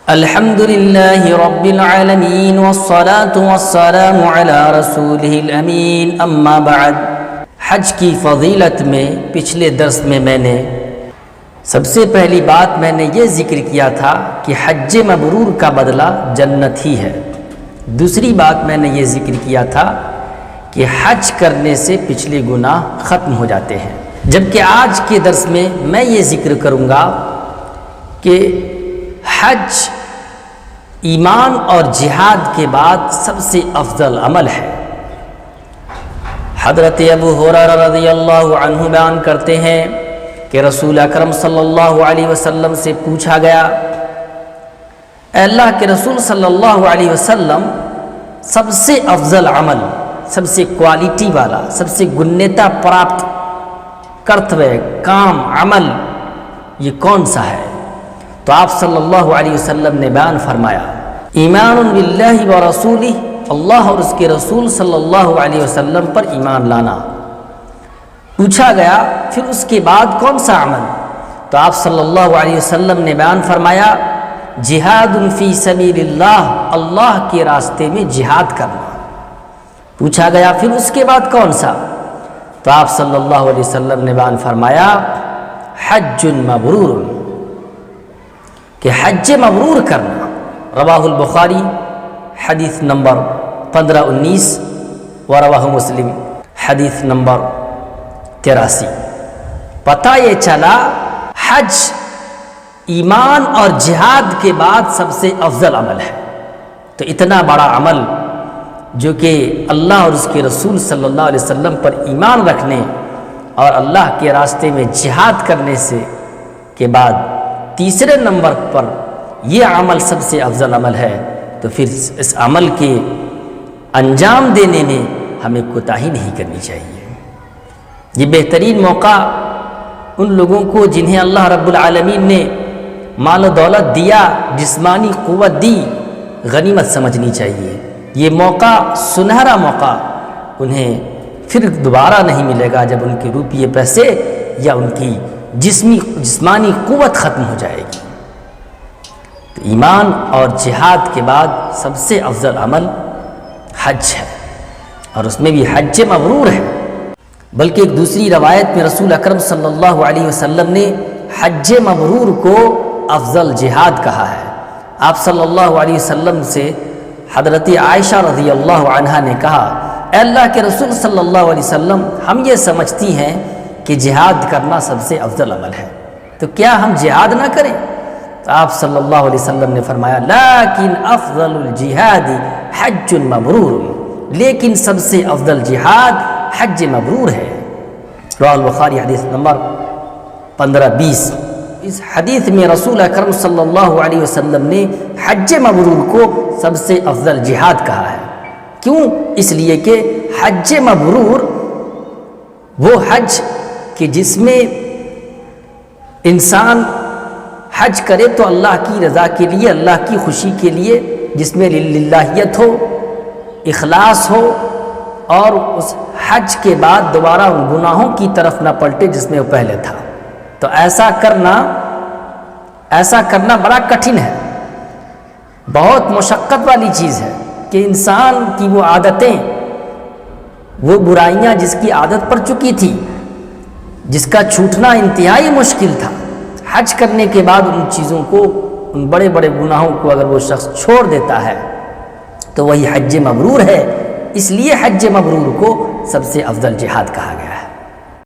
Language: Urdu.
الحمد للہ رب العالمین والصلاة والسلام علی رسولہ الامین اما بعد۔ حج کی فضیلت میں پچھلے درس میں نے سب سے پہلی بات میں نے یہ ذکر کیا تھا کہ حج مبرور کا بدلہ جنت ہی ہے۔ دوسری بات میں نے یہ ذکر کیا تھا کہ حج کرنے سے پچھلے گناہ ختم ہو جاتے ہیں، جبکہ آج کے درس میں یہ ذکر کروں گا کہ حج ایمان اور جہاد کے بعد سب سے افضل عمل ہے۔ حضرت ابو ہریرہ رضی اللہ عنہ بیان کرتے ہیں کہ رسول اکرم صلی اللہ علیہ وسلم سے پوچھا گیا، اے اللہ کے رسول صلی اللہ علیہ وسلم، سب سے افضل عمل، سب سے کوالٹی والا، سب سے گنیتا پراپت کرتوے کام عمل یہ کون سا ہے؟ تو آپ صلی اللہ علیہ وسلم نے بیان فرمایا، ایمان باللہ ورسولہ، اللہ اور اس کے رسول صلی اللہ علیہ وسلم پر ایمان لانا۔ پوچھا گیا پھر اس کے بعد کون سا عمل؟ تو آپ صلی اللہ علیہ وسلم نے بیان فرمایا، جہاد فی سبیل اللہ، اللہ کے راستے میں جہاد کرنا۔ پوچھا گیا پھر اس کے بعد کون سا؟ تو آپ صلی اللہ علیہ وسلم نے بیان فرمایا، حج مبرور، کہ حج مبرور کرنا۔ رواہ البخاری حدیث نمبر 1519 ورواہ مسلم حدیث نمبر 83۔ پتہ یہ چلا حج ایمان اور جہاد کے بعد سب سے افضل عمل ہے۔ تو اتنا بڑا عمل جو کہ اللہ اور اس کے رسول صلی اللہ علیہ وسلم پر ایمان رکھنے اور اللہ کے راستے میں جہاد کرنے سے کے بعد تیسرے نمبر پر یہ عمل سب سے افضل عمل ہے، تو پھر اس عمل کے انجام دینے میں ہمیں کوتاہی نہیں کرنی چاہیے۔ یہ بہترین موقع ان لوگوں کو جنہیں اللہ رب العالمین نے مال و دولت دیا، جسمانی قوت دی، غنیمت سمجھنی چاہیے۔ یہ موقع سنہرا موقع انہیں پھر دوبارہ نہیں ملے گا جب ان کے روپیے پیسے یا ان کی جسمانی قوت ختم ہو جائے گی۔ تو ایمان اور جہاد کے بعد سب سے افضل عمل حج ہے، اور اس میں بھی حج مبرور ہے۔ بلکہ ایک دوسری روایت میں رسول اکرم صلی اللہ علیہ وسلم نے حج مبرور کو افضل جہاد کہا ہے۔ آپ صلی اللہ علیہ وسلم سے حضرت عائشہ رضی اللہ عنہا نے کہا، اے اللہ کے رسول صلی اللہ علیہ وسلم، ہم یہ سمجھتی ہیں کہ جہاد کرنا سب سے افضل عمل ہے، تو کیا ہم جہاد نہ کریں؟ تو آپ صلی اللہ علیہ وسلم نے فرمایا، لیکن افضل الجہاد حج مبرور، لیکن سب سے افضل جہاد حج مبرور ہے۔ رواہ البخاری حدیث نمبر 1520۔ اس حدیث میں رسول اکرم صلی اللہ علیہ وسلم نے حج مبرور کو سب سے افضل جہاد کہا ہے۔ کیوں؟ اس لیے کہ حج مبرور وہ حج کہ جس میں انسان حج کرے تو اللہ کی رضا کے لیے، اللہ کی خوشی کے لیے، جس میں للہیت ہو، اخلاص ہو، اور اس حج کے بعد دوبارہ ان گناہوں کی طرف نہ پلٹے جس میں وہ پہلے تھا۔ تو ایسا کرنا بڑا کٹھن ہے، بہت مشقت والی چیز ہے کہ انسان کی وہ عادتیں، وہ برائیاں جس کی عادت پڑ چکی تھی، جس کا چھوٹنا انتہائی مشکل تھا، حج کرنے کے بعد ان چیزوں کو، ان بڑے بڑے گناہوں کو اگر وہ شخص چھوڑ دیتا ہے تو وہی حج مبرور ہے۔ اس لیے حج مبرور کو سب سے افضل جہاد کہا گیا۔